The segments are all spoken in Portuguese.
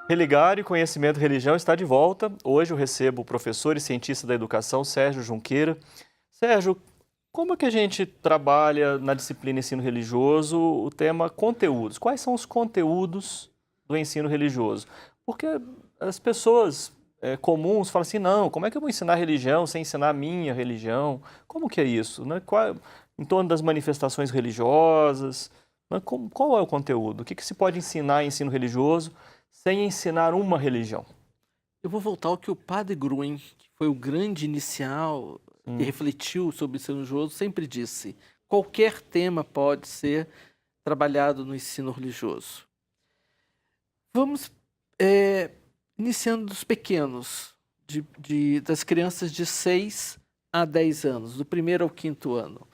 Religar e Conhecimento e Religião está de volta. Hoje eu recebo o professor e cientista da educação, Sérgio Junqueira. Sérgio, como é que a gente trabalha na disciplina ensino religioso o tema conteúdos? Quais são os conteúdos do ensino religioso? Porque as pessoas comuns falam assim, não, como é que eu vou ensinar religião sem ensinar a minha religião? Como que é isso, né? Em torno das manifestações religiosas, né? Qual é o conteúdo? O que se pode ensinar em ensino religioso sem ensinar uma religião? Eu vou voltar ao que o padre Gruen, que foi o grande inicial que refletiu sobre o ensino religioso, sempre disse: qualquer tema pode ser trabalhado no ensino religioso. Vamos iniciando dos pequenos, das crianças de 6 a 10 anos, do primeiro ao quinto ano.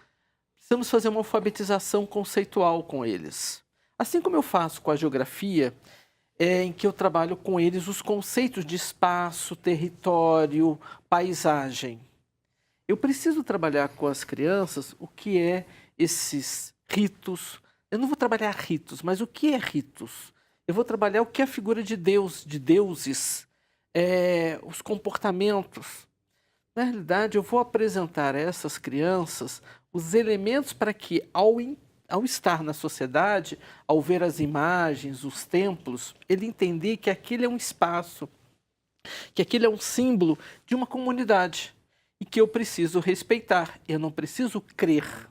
Precisamos fazer uma alfabetização conceitual com eles. Assim como eu faço com a geografia, em que eu trabalho com eles os conceitos de espaço, território, paisagem. Eu preciso trabalhar com as crianças o que é esses ritos. Eu não vou trabalhar ritos, mas o que é ritos? Eu vou trabalhar o que é a figura de Deus, de deuses, os comportamentos. Na realidade, eu vou apresentar a essas crianças os elementos para que, ao estar na sociedade, ao ver as imagens, os templos, ele entender que aquele é um espaço, que aquele é um símbolo de uma comunidade e que eu preciso respeitar, eu não preciso crer.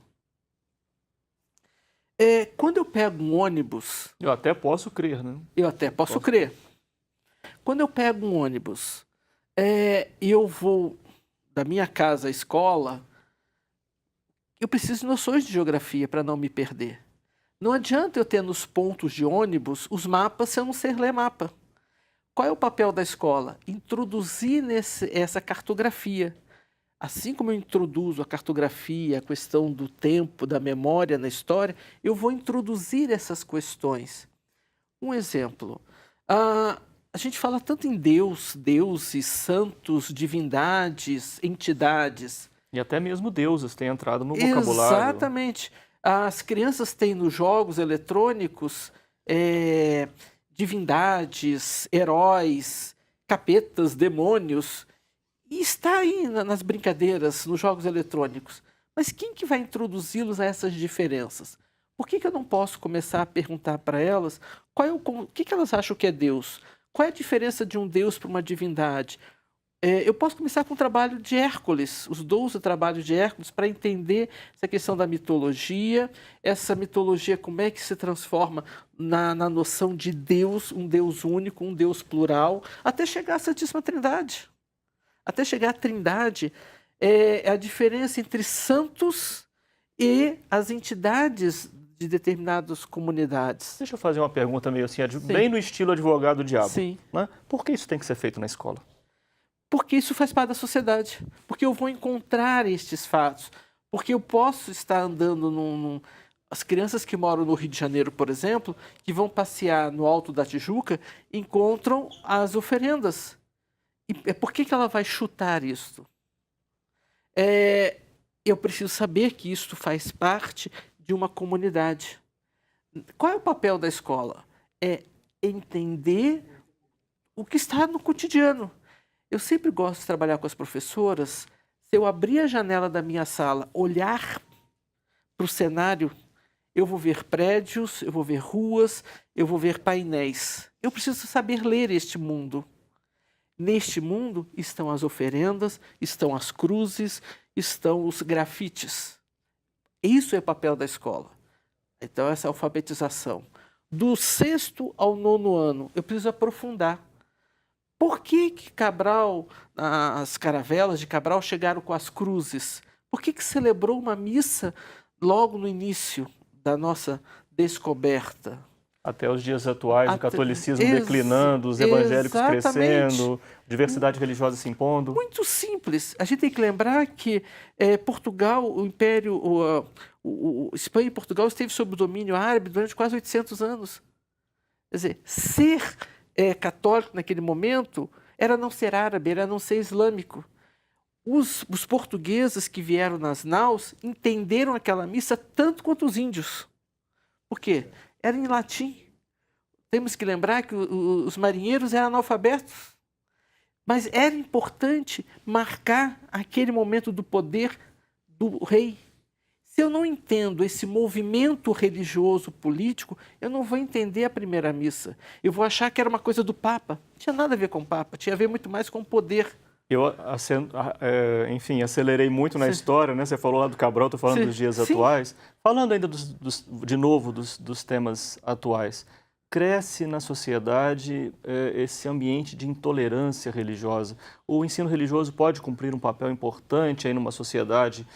Quando eu pego um ônibus... Eu até posso crer, né? Eu até posso crer. Quando eu pego um ônibus e eu vou da minha casa à escola, eu preciso de noções de geografia para não me perder. Não adianta eu ter nos pontos de ônibus os mapas se eu não sei ler mapa. Qual é o papel da escola? Introduzir essa cartografia. Assim como eu introduzo a cartografia, a questão do tempo, da memória na história, eu vou introduzir essas questões. Um exemplo. A gente fala tanto em Deus, deuses, santos, divindades, entidades. E até mesmo deuses têm entrado no vocabulário. Exatamente. As crianças têm nos jogos eletrônicos divindades, heróis, capetas, demônios. E está aí nas brincadeiras, nos jogos eletrônicos. Mas quem que vai introduzi-los a essas diferenças? Por que eu não posso começar a perguntar para elas o que elas acham que é Deus? Qual é a diferença de um Deus para uma divindade? Eu posso começar com o trabalho de Hércules, os 12 trabalhos de Hércules, para entender essa questão da mitologia, essa mitologia como é que se transforma na noção de Deus, um Deus único, um Deus plural, até chegar à Santíssima Trindade. Até chegar à Trindade, é a diferença entre santos e as entidades de determinadas comunidades. Deixa eu fazer uma pergunta meio assim, bem no estilo advogado-diabo. Sim. Né? Por que isso tem que ser feito na escola? Porque isso faz parte da sociedade. Porque eu vou encontrar estes fatos. Porque eu posso estar andando As crianças que moram no Rio de Janeiro, por exemplo, que vão passear no Alto da Tijuca, encontram as oferendas. E por que ela vai chutar isso? Eu preciso saber que isso faz parte de uma comunidade. Qual é o papel da escola? É entender o que está no cotidiano. Eu sempre gosto de trabalhar com as professoras. Se eu abrir a janela da minha sala, olhar para o cenário, eu vou ver prédios, eu vou ver ruas, eu vou ver painéis. Eu preciso saber ler este mundo. Neste mundo estão as oferendas, estão as cruzes, estão os grafites. Isso é o papel da escola. Então, essa alfabetização. Do 6º ao 9º ano, eu preciso aprofundar. Por que Cabral, as caravelas de Cabral chegaram com as cruzes? Por que celebrou uma missa logo no início da nossa descoberta? Até os dias atuais, o catolicismo declinando, os evangélicos crescendo, diversidade religiosa se impondo. Muito simples. A gente tem que lembrar que Portugal, o Império, Espanha e Portugal esteve sob o domínio árabe durante quase 800 anos. Quer dizer, ser católico naquele momento era não ser árabe, era não ser islâmico. Os portugueses que vieram nas naus entenderam aquela missa tanto quanto os índios. Por quê? Era em latim. Temos que lembrar que os marinheiros eram analfabetos, mas era importante marcar aquele momento do poder do rei. Se eu não entendo esse movimento religioso político, eu não vou entender a primeira missa. Eu vou achar que era uma coisa do Papa. Não tinha nada a ver com o Papa, tinha a ver muito mais com o poder. Eu, enfim, acelerei muito na história, né? Você falou lá do Cabral, estou falando dos dias atuais. Falando ainda, de novo, dos temas atuais. Cresce na sociedade esse ambiente de intolerância religiosa. O ensino religioso pode cumprir um papel importante aí numa sociedade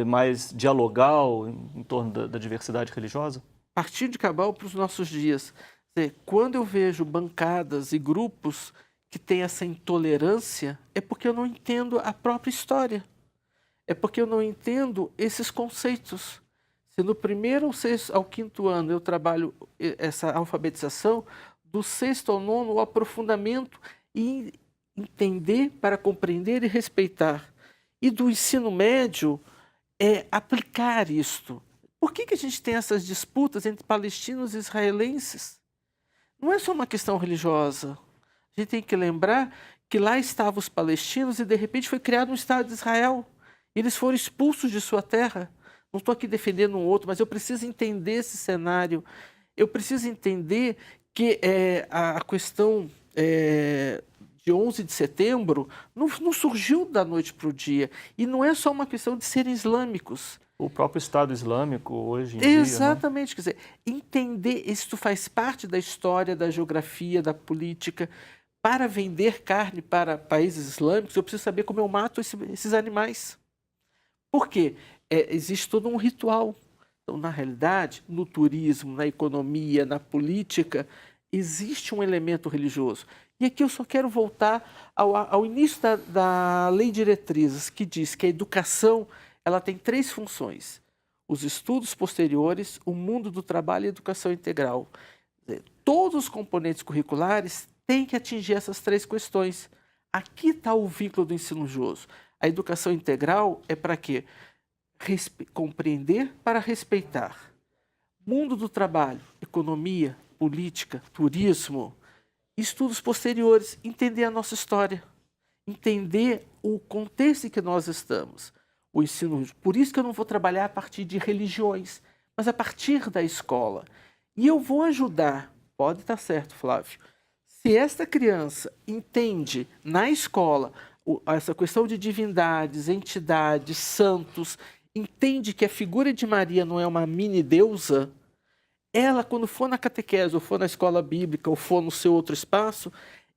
mais dialogal em torno da diversidade religiosa? Partir de Cabral para os nossos dias. Quando eu vejo bancadas e grupos que têm essa intolerância, é porque eu não entendo a própria história. É porque eu não entendo esses conceitos. Se no primeiro ao quinto ano eu trabalho essa alfabetização, do sexto ao nono o aprofundamento e entender para compreender e respeitar. E do ensino médio é aplicar isto. Por que a gente tem essas disputas entre palestinos e israelenses? Não é só uma questão religiosa. A gente tem que lembrar que lá estavam os palestinos e de repente foi criado um Estado de Israel. Eles foram expulsos de sua terra. Não estou aqui defendendo um outro, mas eu preciso entender esse cenário. Eu preciso entender que a questão de 11 de setembro não surgiu da noite para o dia. E não é só uma questão de serem islâmicos. O próprio Estado Islâmico hoje em dia, exatamente, quer dizer, entender isso faz parte da história, da geografia, da política. Para vender carne para países islâmicos, eu preciso saber como eu mato esses animais. Por quê? Existe todo um ritual. Então, na realidade, no turismo, na economia, na política, existe um elemento religioso. E aqui eu só quero voltar ao início da Lei de Diretrizes, que diz que a educação ela tem 3 funções: os estudos posteriores, o mundo do trabalho e a educação integral. Todos os componentes curriculares têm que atingir essas 3 questões. Aqui está o vínculo do ensino religioso. A educação integral é para quê? Compreender para respeitar. Mundo do trabalho, economia, política, turismo, estudos posteriores, entender a nossa história, entender o contexto em que nós estamos. O ensino, por isso que eu não vou trabalhar a partir de religiões, mas a partir da escola. E eu vou ajudar, pode estar certo, Flávio, se esta criança entende na escola essa questão de divindades, entidades, santos, entende que a figura de Maria não é uma mini-deusa, ela, quando for na catequese, ou for na escola bíblica, ou for no seu outro espaço,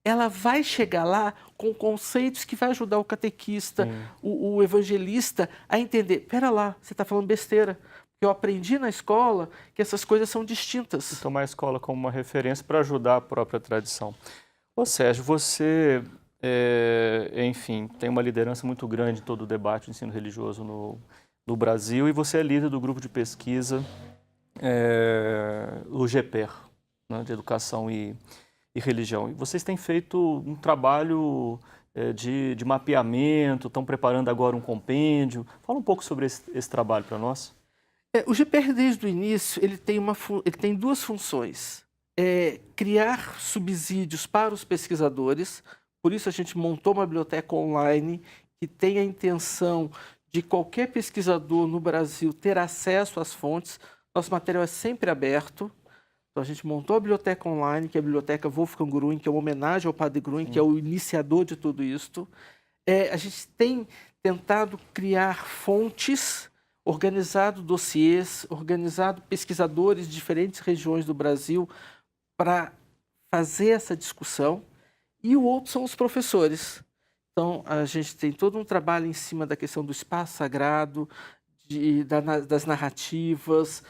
ela vai chegar lá com conceitos que vai ajudar o catequista, o evangelista a entender, pera lá, você está falando besteira. Eu aprendi na escola que essas coisas são distintas. E tomar a escola como uma referência para ajudar a própria tradição. Ô Sérgio, você, enfim, tem uma liderança muito grande em todo o debate do ensino religioso no Brasil e você é líder do grupo de pesquisa, o GPER, né, de Educação e Religião. E vocês têm feito um trabalho de mapeamento, estão preparando agora um compêndio. Fala um pouco sobre esse trabalho para nós. O GPR, desde o início, ele tem 2 funções. Criar subsídios para os pesquisadores, por isso a gente montou uma biblioteca online que tem a intenção de qualquer pesquisador no Brasil ter acesso às fontes. Nosso material é sempre aberto. Então, a gente montou a biblioteca online, que é a Biblioteca Wolfgang Grün, que é uma homenagem ao Padre Grün, que é o iniciador de tudo isto. A gente tem tentado criar fontes, organizado dossiês, organizado pesquisadores de diferentes regiões do Brasil para fazer essa discussão. E o outro são os professores. Então, a gente tem todo um trabalho em cima da questão do espaço sagrado, das narrativas,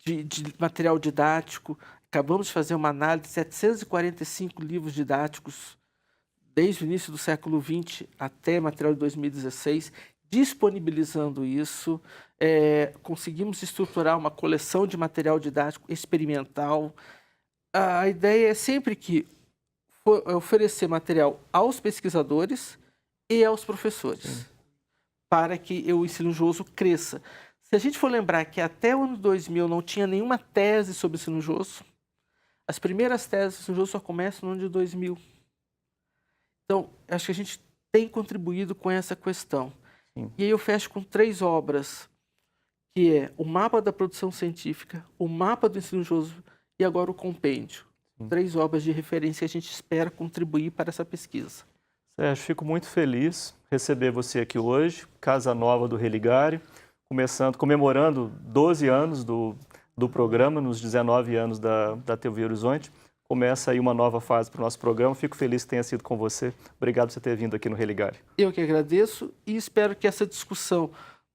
de material didático. Acabamos de fazer uma análise de 745 livros didáticos, desde o início do século XX até material de 2016, disponibilizando isso. Conseguimos estruturar uma coleção de material didático experimental. A ideia é sempre que oferecer material aos pesquisadores e aos professores, para que o ensino religioso cresça. Se a gente for lembrar que até o ano 2000 não tinha nenhuma tese sobre ensino religioso, As primeiras teses do ensino religioso só começam no ano de 2000. Então, acho que a gente tem contribuído com essa questão. Sim. E aí eu fecho com 3 obras, que é o mapa da produção científica, o mapa do ensino religioso e agora o compêndio. 3 obras de referência que a gente espera contribuir para essa pesquisa. Sérgio, fico muito feliz receber você aqui hoje, Casa Nova do Religare, comemorando 12 anos do programa, nos 19 anos da TV Horizonte. Começa aí uma nova fase para o nosso programa. Fico feliz que tenha sido com você. Obrigado por você ter vindo aqui no Religare. Eu que agradeço e espero que essa discussão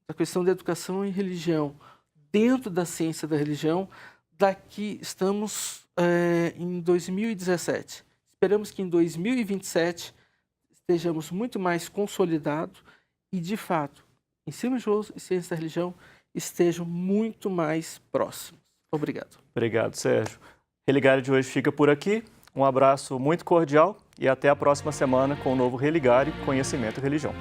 da questão da educação e religião, dentro da ciência da religião, daqui estamos em 2017. Esperamos que em 2027 estejamos muito mais consolidados e, de fato, ensino religioso e ciência da religião estejam muito mais próximos. Obrigado. Obrigado, Sérgio. O Religare de hoje fica por aqui. Um abraço muito cordial e até a próxima semana com o novo Religare Conhecimento e Religião.